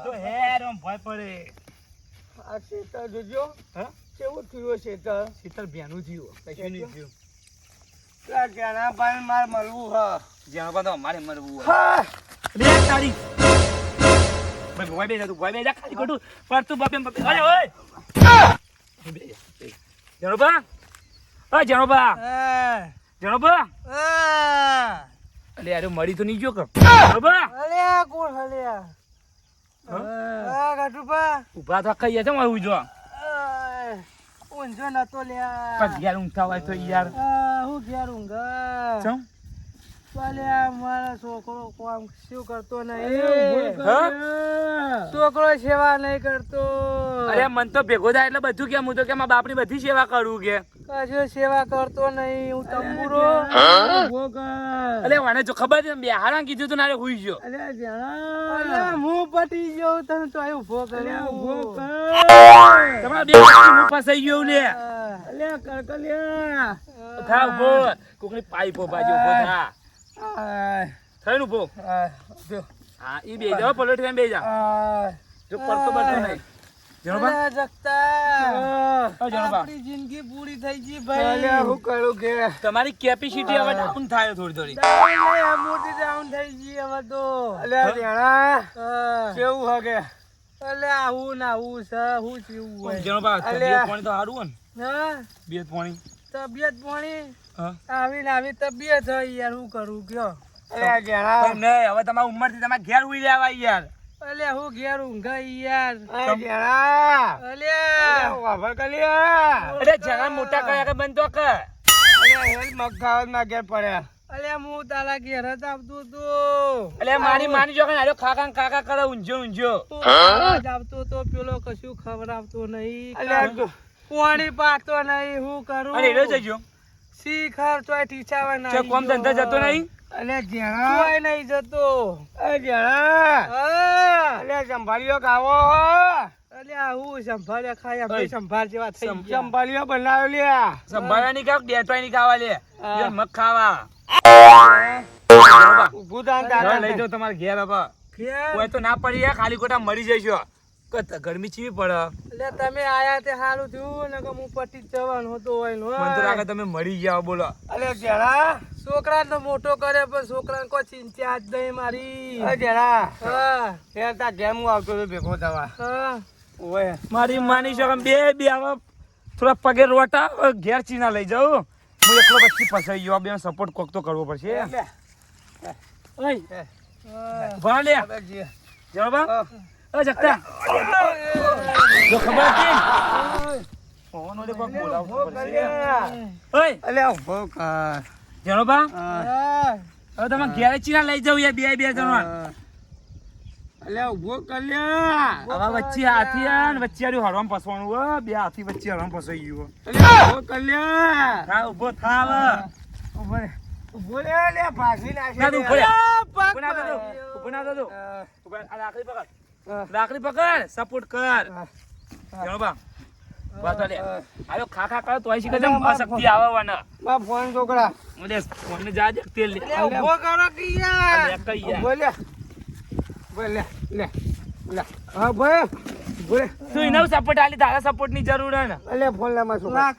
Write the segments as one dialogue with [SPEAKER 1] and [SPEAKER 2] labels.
[SPEAKER 1] તો હેર આમ ભય પડે.
[SPEAKER 2] આ શેતર જોજો હા કેવું થયું શેતર
[SPEAKER 1] શીતળ ભ્યાનું જીવો કશું નહીં થયું.
[SPEAKER 2] પેલા જ્ઞાનાભાઈ મારે મળવું હા
[SPEAKER 1] જ્યાં બધો અમારે મરવું હોય.
[SPEAKER 2] હા
[SPEAKER 1] લે તારી ભાઈ ભોય બે જા તું ભોય બે જા ખાલી ખોટું પડતું બાપે બાપે અરે ઓય જણોબા ઓ જણોબા જણોબા અલે યાર મરી તો નહીં ગયો કે જણોબા
[SPEAKER 2] અલ્યા કોણ હલ્યા હા ગાટુપા
[SPEAKER 1] ઉભા તો કઈ છે મારું જો
[SPEAKER 2] ઊંઝો નતો લ્યા
[SPEAKER 1] પણ યાર ઊંઘતા હોય તો યાર
[SPEAKER 2] હું ઘેર ઊંઘા
[SPEAKER 1] ચમ
[SPEAKER 2] ચાલ્યા મારા છોકરો કામ શું કરતો નહીં છોકરો સેવા નહીં કરતો
[SPEAKER 1] અરે મન તો ભેગો થાય એટલે બધું કે હું તો કે મારા બાપની બધી સેવા કરું કે
[SPEAKER 2] કશું સેવા કરતો નહીં હું તંબુરો
[SPEAKER 1] અલે મને જો ખબર છે બે હારા કીધું તો નારે હુઈ ગયો
[SPEAKER 2] હું પટી ગયો તને તો અહીં ઉભો કર્યો
[SPEAKER 1] તમારા બે હું ફસાઈ ગયો લે
[SPEAKER 2] અલ્યા કરકલ્યા
[SPEAKER 1] થા ઉભો કોકની પાઈપો બાજુ ઉભો થા થઈને ઉભો હા ઈ બે જાવ પલટ થઈને બે જા જો પડતો બળતો નહીં જણોબા
[SPEAKER 2] આપણી જિંદગી પૂરી થઈ ગઈ ભાઈ હું કરું કે
[SPEAKER 1] તમારી કેપેસિટી હવે ડાઉન થાય થોડી થોડી
[SPEAKER 2] મોટી ડાઉન થઈ ગઈ હવે તો અલ્યા દેણા કેવું હગે અલ્યા આવું ના આવું છે હું કેવું હોય
[SPEAKER 1] જણોબા તબિયત પાણી તો સારું હોય
[SPEAKER 2] હા
[SPEAKER 1] ને
[SPEAKER 2] તબિયત પાણી
[SPEAKER 1] હા
[SPEAKER 2] આવી તબિયત હોય યાર હું કરું કયો અલ્યા દેણા
[SPEAKER 1] નહીં હવે તમારી ઉંમર થી તમારે ઘેર ઉઈ લેવા યાર
[SPEAKER 2] અલ્યા હું ઘેર ઊંઘા યાર
[SPEAKER 1] અરે જણા મોટા કયા કે બનતો કે
[SPEAKER 2] અલ્યા હું તારા ઘેર જ આવતો તો
[SPEAKER 1] અલે મારી માની જો કે આજો ખાકા કાકા કરે ઊંઝો ઊંઝો
[SPEAKER 2] આવતો તો પેલો કશું ખવડાવતો નહીં પાણી પાતો નહીં હું કરું
[SPEAKER 1] અરે એનો જજો
[SPEAKER 2] શીખર તો ટીચાવા
[SPEAKER 1] છે કોમ ધંધા જતો નહીં
[SPEAKER 2] અલે જેણા નહીં જતો અલે સંભાળ્યો ખાવો અલે હું સંભાળ્યા ખાયા ભાઈ સંભાળ જેવા થઈ ગયા સંભાળ્યો બનાવ્યો લ્યા
[SPEAKER 1] સંભાળવાની કાક ડેટવાય ની ખાવા લે મગ ખાવા
[SPEAKER 2] ઉભું દાન
[SPEAKER 1] લઈ જાઓ તમારે ઘેર બાપા કોઈ તો ના પડી ખાલી ખોટા મરી જઈશો ગરમી ચીવી પડે
[SPEAKER 2] એટલે તમે આયા તે સારું થયું ને કે હું પટી જવાનું હતો હોય
[SPEAKER 1] મને તો લાગે તમે મરી ગયા બોલો
[SPEAKER 2] અલે જેણા છોકરા તો મોટો કરે પણ છોકરા કોઈ ચિંતા જ નહીં મારી જેણા હા તા જેમ હું આવતો તો ભેગો થવા હા ઓય
[SPEAKER 1] મારી માની છો બે હવે થોડા પગે રોટા ઘેર ચીના લઈ જાઉં હું એકલો પછી ફસાઈ ગયો બે સપોર્ટ કોક તો કરવો પડશે ઓય ભા લે જણોબા ઓ જગતા જો ખબર હતી ફોન ઓલે કોક બોલાવવો પડશે ઓય
[SPEAKER 2] અલે ઉભો કર
[SPEAKER 1] જણોબા હવે તમે ઘેર ચીના લઈ જાવ યાર બે જણા
[SPEAKER 2] અલે ઉભો કર લ્યા
[SPEAKER 1] હવે વચ્ચે હાથી ને વચ્ચે આર્યું હરવામ ફસવાનું હો બે હાથી વચ્ચે હરવામ ફસાઈ ગયું
[SPEAKER 2] અલે ઉભો કર લ્યા
[SPEAKER 1] હા ઉભો થાવ
[SPEAKER 2] ઉભો લે લે ભાગી નાખે
[SPEAKER 1] ના તું ઉભો રે ઉભો ના દો આ લાકડી પકડ સપોર્ટ કર જણોબા બસ લે આયો ખા કર તો આઈ શીખે શક્તિ આવે વના
[SPEAKER 2] માં ફોન છોકરા
[SPEAKER 1] મને ફોન ને જા દે તેલ લે
[SPEAKER 2] ઉભો કરો કે યાર
[SPEAKER 1] લે કઈ યાર
[SPEAKER 2] બોલે બોલે લે હા ભાઈ બોલે
[SPEAKER 1] તું ઇનો સપોર્ટ આલી તારા સપોર્ટ ની જરૂર હે ને
[SPEAKER 2] અલે ફોન લે માં છોકરા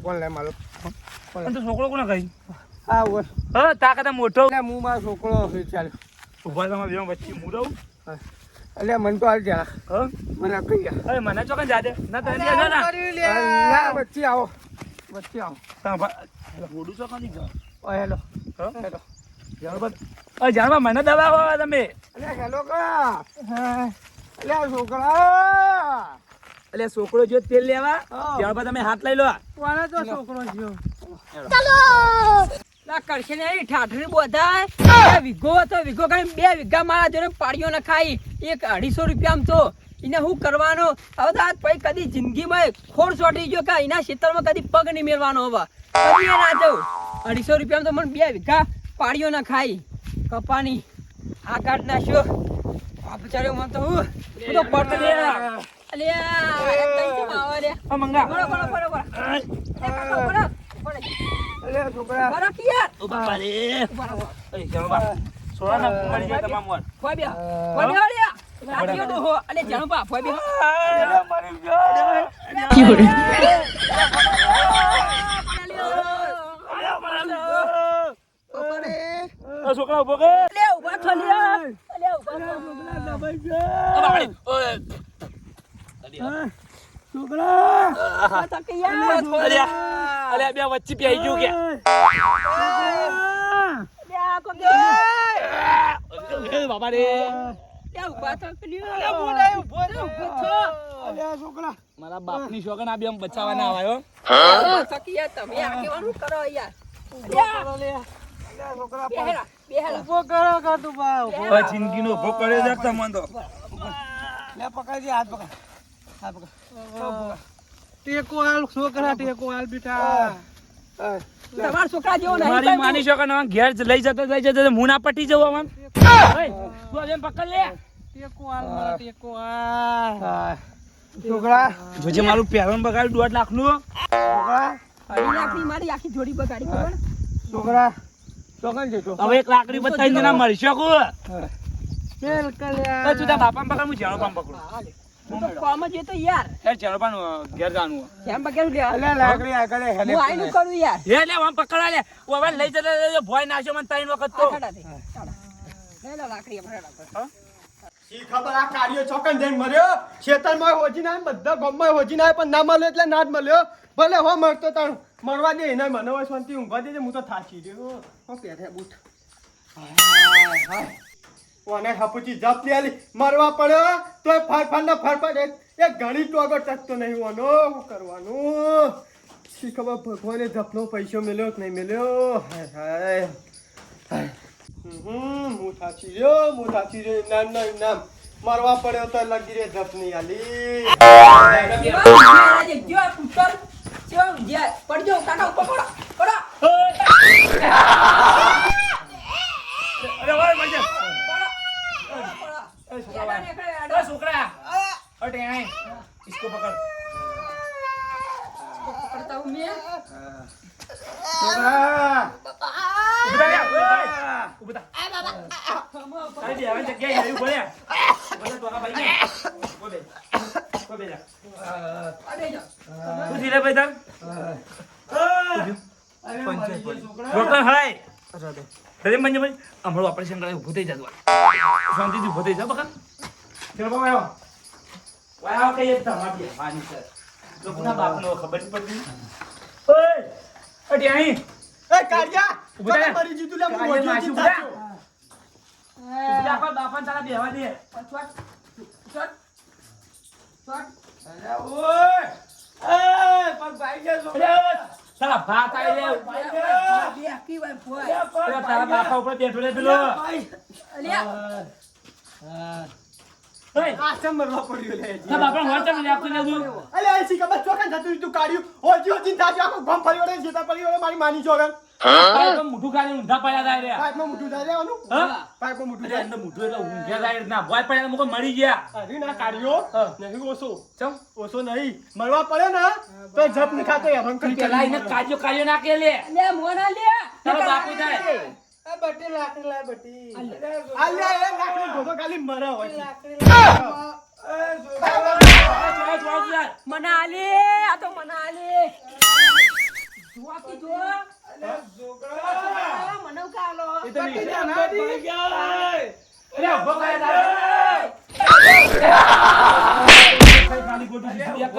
[SPEAKER 2] ફોન લે મારો
[SPEAKER 1] પણ તું છોકરો કોને કહી
[SPEAKER 2] હા બોલ
[SPEAKER 1] હા તાકાત મોટો
[SPEAKER 2] લે હું મારો છોકરો ચાલ
[SPEAKER 1] ઉભા તમારા બે વચ્ચે હું રહું
[SPEAKER 2] અલે મન તો હાલ જા
[SPEAKER 1] હા
[SPEAKER 2] મને કહી જા
[SPEAKER 1] અરે મને ચોકન જા દે ના તને દે ના
[SPEAKER 2] ના વચ્ચે આવો
[SPEAKER 1] હોડું ચોકન ની જા
[SPEAKER 2] ઓ હેલો
[SPEAKER 1] હેલો જાણવા મને દવા હો તમે
[SPEAKER 2] અલે હેલો કા અલે છોકરા
[SPEAKER 1] અલે છોકરો જો તેલ લેવા ત્યારબાદ તમે હાથ લઈ લો
[SPEAKER 2] કોને તો છોકરો જ્યો
[SPEAKER 3] ચાલો લા કરશે ને ઠાઠરી બોધા વિગો તો વિગો કઈ 2 વીઘા મારા જોડે પાડ્યો ન ખાઈ 150 રૂપિયામાં તો એને હું કરવાનો હવે તો આજ પછી કદી જિંદગીમાં ખોડ ચોટી ગયો કે એના ખેતરમાં કદી પગ નહીં મેળવાનો હવે કદી ના જાઉં 250 રૂપિયામાં તો મને 2 વીઘા પાડ્યો ન ખાઈ કપાની આ કાઢ નાખ્યો આ બચાર્યો મને તો હું તો પડતો લે અલ્યા તઈ તો આવા રે
[SPEAKER 1] આ મંગા
[SPEAKER 3] બરો
[SPEAKER 2] અલે છોકરા
[SPEAKER 3] બરો કિયા
[SPEAKER 1] ઓ બાપા રે એ જણવા સોળા ના મળી જાય તમામ વર.
[SPEAKER 3] ફોય બે ફોય બે અલ્યા લાઠીઓ તો હો અલે જાણો બા ફોય બે
[SPEAKER 1] છોકરા ઉભો કર.
[SPEAKER 3] અલે ઉભા થો લે અલે ઉભા થો છોકરા તકિયા
[SPEAKER 1] અલ્યા બે વચ્ચે પેઈ ગયું કે
[SPEAKER 3] અલ્યા કો
[SPEAKER 1] બાબા રે
[SPEAKER 3] લે ઉભા થો લ્યો
[SPEAKER 2] અલે હું નહીં ઉભો
[SPEAKER 3] ઉભો થો
[SPEAKER 2] અલ્યા છોકરા
[SPEAKER 1] મારા બાપની શોગન આ બે બચાવવાના આવ્યો.
[SPEAKER 3] તકિયા તમે આ કેવાનું કરો યાર
[SPEAKER 2] અલ્યા છોકરા
[SPEAKER 3] બેહેલા બેહેલા
[SPEAKER 2] ઉભો કરો કાટુ બા
[SPEAKER 1] હવે જિંદગીનો ઉભો કર્યો છે તમને તો.
[SPEAKER 2] લે પકડજે હાથ પકડ ટેકો હાલ છોકરા ટેકો હાલ બેટા
[SPEAKER 3] તમારા છોકરા જેવો નહીં
[SPEAKER 1] મારી માની શોગન હવે ઘેર લઈ જતો હું ના પટી જવું આમ. ઓય, તું આજે પકડ લે.
[SPEAKER 2] ટેકો હાલ મારા ટેકો હાલ છોકરા
[SPEAKER 1] જોજે મારું પહેરવાનું બગાડ્યું 2.5 લાખનું.
[SPEAKER 2] છોકરા
[SPEAKER 3] અઢી લાખની મારી આખી જોડી બગાડી ખબર ને?
[SPEAKER 2] છોકરા ચોકન જતો
[SPEAKER 1] હવે 1 લાખની બતાવી જણા મળશો કો.
[SPEAKER 2] ચલ કલ્યા
[SPEAKER 1] તું તારા બાપાને પકડ, હું ઝાડો પામ પકડું.
[SPEAKER 3] હું તો કોમ જ હતો યાર
[SPEAKER 1] યાર ઝાડો પામ ઘેર જવાનું.
[SPEAKER 3] કેમ બગાડું લે
[SPEAKER 2] અલ્યા લાકડી આગળ હેલે
[SPEAKER 3] હું આઈનું કરું યાર
[SPEAKER 1] હે લે આમ પકડા લે. ઓ હવે લઈ જતો ભોય નાખ્યો મને 3 વખત તો.
[SPEAKER 3] આ ઠાડા દે લે લાકડી આપણે
[SPEAKER 2] શી ખબર આ કાર્યો ચોકન જઈને મર્યો ખેતરમાં હોજી ના બધા ગામમાં હોજી ના પણ ના મળ્યો એટલે ના જ મળ્યો ભલે હો મળતો તાણ મરવા દે એને મને હોય શાંતિ ઊંઘવા દેજે હું તો થાકી ગયો હો પહેરે બૂટ ઓને હપુચી જપ લેલી મરવા પડ્યો તોય ફરફરના ફરફર એક ઘણી ટોગર ટકતો નહીં ઓનો શું કરવાનું શી ખબર ભગવાને જપનો પૈસો મળ્યો કે નહીં મળ્યો હાય હાય હાય હું થાકી રહ્યો નામ મરવા પડ્યો તો લગી રે જપ નહીં આલી
[SPEAKER 3] જો આ પુત્ર જો જે પડજો કાકા ઉપર પડો પડો
[SPEAKER 1] અરે ઓય મજે.
[SPEAKER 3] પડો
[SPEAKER 1] ओ छोकरा अटे आए इसको पकड़.
[SPEAKER 3] પડતા હું મે
[SPEAKER 2] છોકરા
[SPEAKER 1] उबता ले ओए उबता अरे दे आवे जग्या ये बोले बोले तो का भाई ने को बे जा
[SPEAKER 3] અરે જો
[SPEAKER 1] तू धीरे भाई तक डॉक्टर हाय अरे मंजे भाई हमरो ऑपरेशन करे उभो થઈ જાતું શાંતિ થી ઉભો થઈ જા બકા ચલો બાબા આવો વાય કે એ તમારી માની સર લોકોના બાપનો ખબર જ પડતી ઓય અટી આઈ
[SPEAKER 2] એ કાઢ્યા
[SPEAKER 1] ઉભા રહે.
[SPEAKER 2] મરી જીતું લે હું
[SPEAKER 1] કાઢ્યા,
[SPEAKER 2] હોજી
[SPEAKER 1] માસી
[SPEAKER 2] જીતા
[SPEAKER 1] ઉભા. બીજા કોઈ બાપાને તારા બેહવા દે
[SPEAKER 3] છોટ છોટ છોટ
[SPEAKER 2] ઓય એ પગ ભાઈ ગયા છોકરા
[SPEAKER 1] અરે તારા ભાત આઈ લે
[SPEAKER 3] બે આખી વાર ફોય
[SPEAKER 1] પેલા તારા બાપા ઉપર બેઠો રે પેલો
[SPEAKER 3] અલ્યા
[SPEAKER 1] ઓય
[SPEAKER 2] આ ચમ મરવા પડ્યો લે
[SPEAKER 1] તારા બાપાને હોચમ લે આપતો ને તું
[SPEAKER 2] અલે આ શી ખબર ચોકન જતું તું કાઢ્યું હોજી થાજો આખો ગમ ફરી વળે જીતા પડી વળે મારી માની ચોકન
[SPEAKER 1] અરે તો મુઠું ખાલી ઊંધા પડ્યા જાય રે
[SPEAKER 2] પાઇપમાં મુઠું જાય લેવાનું
[SPEAKER 1] હા
[SPEAKER 2] પાઇપમાં મુઠું
[SPEAKER 1] અરે
[SPEAKER 2] જાય
[SPEAKER 1] અંદર મુઠું એટલે ઊંઘ્યા જાય ના ભોય પડ્યા મુકો મરી ગયા
[SPEAKER 2] અરે ના કાઢ્યો
[SPEAKER 1] હા.
[SPEAKER 2] નહીં ઓછો
[SPEAKER 1] ચમ
[SPEAKER 2] ઓછો નહીં મરવા પડે ને તો જપ ન ખાતો હેરાન કરી
[SPEAKER 1] પેલા એને કાજો ના કે લે
[SPEAKER 3] લે મોના લે
[SPEAKER 1] તારો બાપુ જાય
[SPEAKER 2] આ બટી લાકડી લાય બટી અલ્યા એ લાકડી ગોતો ખાલી મરા હોય
[SPEAKER 3] મનાલે આ તો મનાલે જોવા કી જો મને કાલો
[SPEAKER 1] એ તો નહીં.
[SPEAKER 2] અલ્યા
[SPEAKER 1] અરે ઉભો કરે ખાલી ગોટું દીધી એક.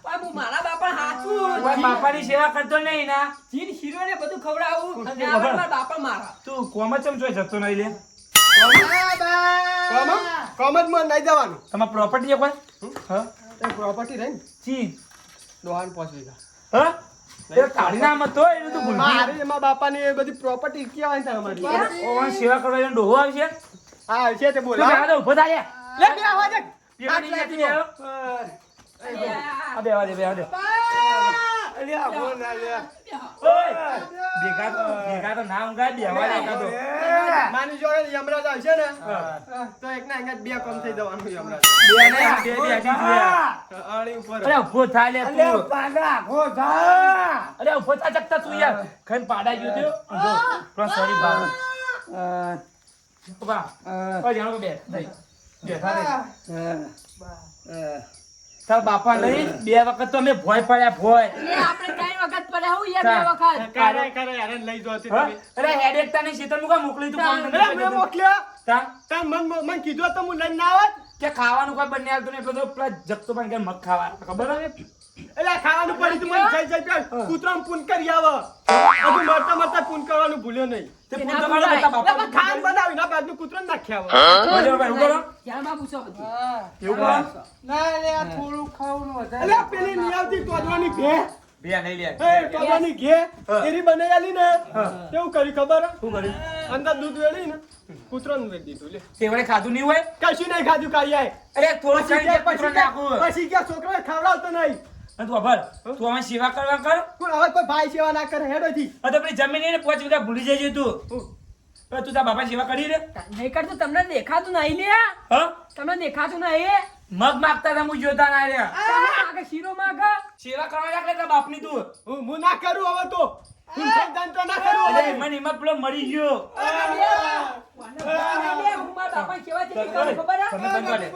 [SPEAKER 3] બાબુ મારા બાપા હાચું
[SPEAKER 1] કોઈ બાપાની સેવા કરતો નહીં ના
[SPEAKER 3] જીન શીરો ને બધું ખવડાવું
[SPEAKER 1] અને
[SPEAKER 3] ને આ મારા બાપા મારા
[SPEAKER 1] તું કોમ ચમ જોઈ જતો નહીં લે
[SPEAKER 2] કોમત માં નહીં જવાનું
[SPEAKER 1] તમાર પ્રોપર્ટી કોઈ હા
[SPEAKER 2] એ પ્રોપર્ટી રહી ને
[SPEAKER 1] ચી
[SPEAKER 2] દોહાન 5 વીઘા
[SPEAKER 1] હા એ કાઢી ના મત તો એનું તો ભૂલ
[SPEAKER 2] મારે એમાં બાપાની એ બધી પ્રોપર્ટી કેવાય ને તમારી
[SPEAKER 1] ઓવન સેવા કરવા એને ડોહો આવશે
[SPEAKER 2] હા છે તે
[SPEAKER 1] તું
[SPEAKER 2] બોલા
[SPEAKER 1] બેહવા દે ઉભો થા લે
[SPEAKER 2] લે બે આવા દે
[SPEAKER 1] બેહવાની નથી બેહો. આ બેહવા દે બેહવા દે
[SPEAKER 2] અલ્યા બોલ ના લે
[SPEAKER 1] ઓય ભેગા તો ના ઊંઘાય બેહવા દે કાં તો
[SPEAKER 2] માની જોડે યમરાજ આવશે ને તો એક ના અંગત બે કમ થઈ જવાનું યમરાજ
[SPEAKER 1] બે ને બે બે હજી જોયા
[SPEAKER 2] આળી ઉપર
[SPEAKER 1] અરે ઉભો થા લે તું અરે ઉભો થા જગતા તું યાર ખાઈને પાડા ગયો તો ઉભો પણ સોરી બાબુ બા ઓય જાણો બે નહીં બેઠા રહી તાર બાપા નહીં બે વખત તો અમે ભોય પડ્યા ભોય
[SPEAKER 3] એ આપણે કઈ વખત પડ્યા હું યાર બે વખત
[SPEAKER 2] કરે યાર લઈ જો
[SPEAKER 1] હા? અરે હેડેક તાને શીતળ મુકા મોકલી તું કામ
[SPEAKER 2] અરે મેં મોકલ્યો
[SPEAKER 1] તા
[SPEAKER 2] તાર મન કીધું તો હું લઈને ના આવત
[SPEAKER 1] કે ખાવાનું કોઈ બને આવતું નહીં એટલે તો પેલા જગતો પણ કે મગ ખાવા ખબર હે
[SPEAKER 2] એટલે ખાવાનું પડી તું મને જઈ કૂતરામ પૂન કરી આવ હજુ મરતા પૂન કરવાનું ભૂલ્યો નહીં
[SPEAKER 1] તે પૂન તો મારા બતા બાપા
[SPEAKER 2] ખાન બનાવી ના બાજુ કૂતરામ નાખ્યા આવ
[SPEAKER 1] બોલો ભાઈ ઉગો
[SPEAKER 3] ધ્યાન માં પૂછો બધું
[SPEAKER 1] એવું કરો
[SPEAKER 4] ના લે આ થોડું ખાવાનું વધારે
[SPEAKER 2] એટલે પેલી ની આવતી તોડવાની ભે
[SPEAKER 1] બે નહીં લે
[SPEAKER 2] એ તોડવાની ઘે એરી બનાઈ આલી ને કેવું કર્યું ખબર
[SPEAKER 1] શું કર્યું
[SPEAKER 2] અંદર દૂધ વેળી ને કૂતરાને વેચ દીધું લે
[SPEAKER 1] તેવડે ખાધું નહીં હોય
[SPEAKER 2] કશું નહીં ખાધું કાઈ આય
[SPEAKER 1] અરે થોડો ચાઈ પત્રો નાખું
[SPEAKER 2] પછી ક્યાં છોકરા ખવડાવતો નહીં
[SPEAKER 1] અને તું ખબર તું અમે સેવા કરવા કર
[SPEAKER 2] કોણ હવે કોઈ ભાઈ સેવા ના કરે હેડોથી
[SPEAKER 1] આ તો પેલી જમીન ને 5 વીઘા ભૂલી જજે તું હવે તું તારા બાપા સેવા કરી રે
[SPEAKER 3] નહીં કરતો તમને દેખાતું નહીં લે
[SPEAKER 1] હા
[SPEAKER 3] તમને દેખાતું નહીં
[SPEAKER 1] મગ માગતા હતા હું જોતા ના રે
[SPEAKER 3] આગળ શીરો માગા
[SPEAKER 1] સેવા કરવા રાખલે તારા બાપની તું
[SPEAKER 2] હું ના કરું હવે તો હું જાણતો ના કરું
[SPEAKER 1] અરે મને એમાં પેલો મરી ગયો તમે બંધ કરી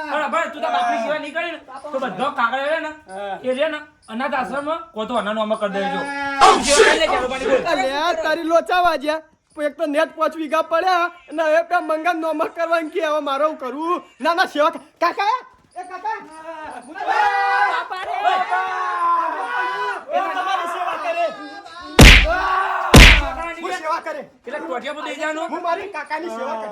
[SPEAKER 1] પણ ભાઈ તું તારા બાપની સેવા નહીં કરી ને તો બધો કાગળ રે ને એ રે ને અનાથ આશ્રમમાં કો તો અનાનો અમક કરી દેજો તું સેવા કરી લે ચાલો પાણી બોલ
[SPEAKER 2] અલે તારી લોચા વાજ્યા એક તો નેટ 5 વીઘા પડ્યા અને હવે પે મંગન નોમક કરવાનું કે હવે મારો હું કરું ના ના સેવા કાકા એ કાકા
[SPEAKER 3] બાપા રે
[SPEAKER 2] એ તમારી સેવા કરે હું સેવા કરે
[SPEAKER 1] એટલે ટોટિયા પર દઈ જવાનું
[SPEAKER 2] હું મારી કાકાની સેવા કરે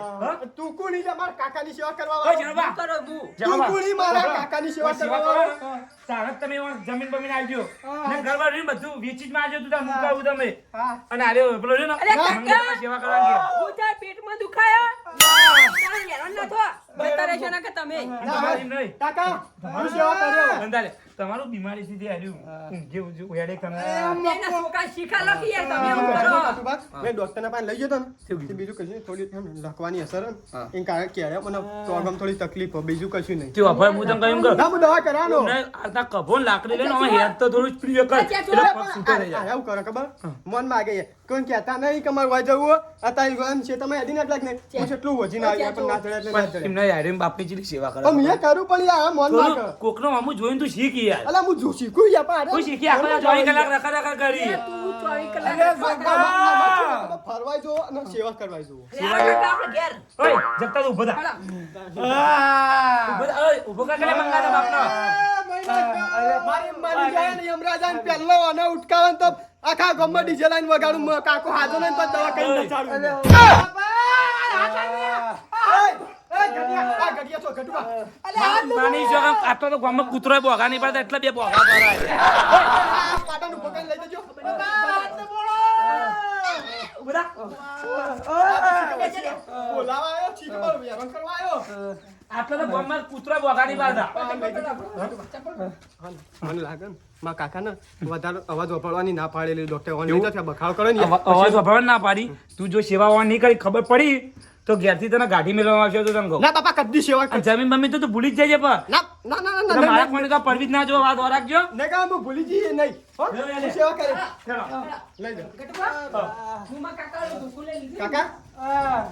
[SPEAKER 2] તું કોની છે મારા કાકાની સેવા કરવા
[SPEAKER 1] ઓય જણબા
[SPEAKER 3] કરો હું
[SPEAKER 2] તું કોની મારા કાકાની સેવા
[SPEAKER 1] સેવા
[SPEAKER 2] કરવા
[SPEAKER 1] કરો તારક તમે જમીન બમીન આવજો ને ઘરવાર રહીને બધું વેચી જ માં આવજો તું તાર મુકાવું તમે અને આરે પેલો છે ને
[SPEAKER 3] અરે કાકા!
[SPEAKER 1] મંગળમાં સેવા કરવાની
[SPEAKER 3] હું તાર પેટમાં દુખાયા તારે હેરાન ના થો બતા રહેશો ના કે તમે
[SPEAKER 1] તમારી નહીં
[SPEAKER 2] કાકા હું સેવા કર્યો
[SPEAKER 1] બંધાલે તમારું બીમારી સીધી આવ્યું ઊંઘે ઊંઘે ઉયાડે તમે
[SPEAKER 3] એના છોકરા શીખા લખી યાર તમે એવું કરો
[SPEAKER 2] મેં ડોક્ટરના પાસે લઈ જતો ને તે બીજું કશું નહીં, થોડી લખવાની અસર હે ને. એ કારણ કે યાર મને પ્રોબ્લેમ થોડી તકલીફ હોય, બીજું કશું નહીં.
[SPEAKER 1] તે અભય હું તને કહ્યું
[SPEAKER 2] ના હું દવા કરાવવાનો.
[SPEAKER 1] ને આ કભો ને લાકડી લઈને અમે હેડ તો થોડું પ્રિય કર એટલે પગ છૂટો થઈ જાય
[SPEAKER 2] એવું કરો ખબર મન માગે છે. કોઈ કહેતા નહીં કે મારે વાય જવું હોય. અત્યારે એમ છે તમે એદી ના લાગ ને હું કેટલું વજીને આવી પણ ના ચડે એટલે ના ચડે.
[SPEAKER 1] એમને યાર બાપની ચીલી સેવા કરે
[SPEAKER 2] મેં કરું પણ યાર મન માગે.
[SPEAKER 1] કોકનો મામું જોઈને તું શીખ યાર
[SPEAKER 2] અલા હું જો શીખું યાર પણ
[SPEAKER 1] તું શીખી આપણે 24 કલાક રખા રખા કરી
[SPEAKER 3] તું 24 કલાક
[SPEAKER 2] ફરવાય જો અને સેવા કરવાય જો.
[SPEAKER 3] આપણે ઘેર
[SPEAKER 1] ઓય જગતા તું ઊભો થા ઊભો થા ઓય ઊભો કર કે મંગાના બાપનો
[SPEAKER 2] મારી મારી જાય ને યમરાજાને પહેલો આને ઉટકાવન તો આખા ગામમાં ડીજે લાઈન વગાડું કાકો હાજો ને તો દવા કરી નચાડું.
[SPEAKER 1] નાની જો આટલો તો ગામમાં કૂતરો બોગા નહીં પડતા એટલે બે બોગા કરાય
[SPEAKER 2] પાટાનું પકડ લઈ જજો.
[SPEAKER 1] ઊભો થા
[SPEAKER 2] બોલાવા આવ્યો છીક પર વ્યવહાર કરવા આવ્યો.
[SPEAKER 1] આટલો તો ગામમાં કૂતરો બોગા નહીં પડતા
[SPEAKER 2] મને લાગે ને મારા કાકાને વધારે અવાજ વપાડવાની ના પાડેલી ડોક્ટર ઓન લઈ જશે બખાડ કરો ને
[SPEAKER 1] અવાજ વાપરવા ના પાડી તું જો સેવા નહીં કરી ખબર પડી તો ઘેરથી તને ગાડી મેળવવા આવશે તો તને કહું
[SPEAKER 2] ના બાપા કદી સેવા કર.
[SPEAKER 1] જમીન બમીન તો તું ભૂલી જ જાય પણ
[SPEAKER 2] ના ના ના ના
[SPEAKER 1] એટલે મારા
[SPEAKER 2] ના
[SPEAKER 1] કોઈને તો પડવી જ ના જો વાત રાખજો
[SPEAKER 2] ને કામ ભૂલી જઈએ નહીં હો હું સેવા કરે લઈ જાઓ
[SPEAKER 3] હું માં કાકા દુખું લઈ લીધું
[SPEAKER 2] કાકા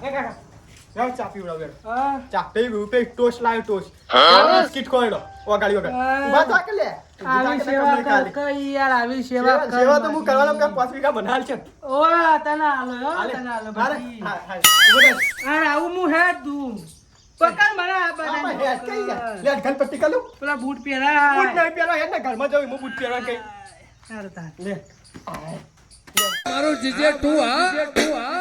[SPEAKER 2] એ કાકા જાઓ ચા પીવડાવ ચા પી પે ટોસ્ટ લાવ્યો ટોસ્ટ બિસ્કિટ ખોયડો વગાડી વગાડી ઉભા થા કે લે
[SPEAKER 4] આવી સેવા કર યાર આવી સેવા કર
[SPEAKER 2] સેવા તો હું કરવાનો કે 5 વીઘા બનાલ છે
[SPEAKER 4] ઓય તને આલો હો તને આલો ભાઈ આ આવું હું હે તું પકડ મને આ બધા
[SPEAKER 2] લે ઘર પટ્ટી કરું
[SPEAKER 4] પેલા બૂટ પહેરા
[SPEAKER 2] બૂટ નહીં પહેરવા યાર ને ઘરમાં જવું હું બૂટ પહેરવા કઈ
[SPEAKER 4] અરે તાર
[SPEAKER 2] લે
[SPEAKER 4] મારો જીજે તું હા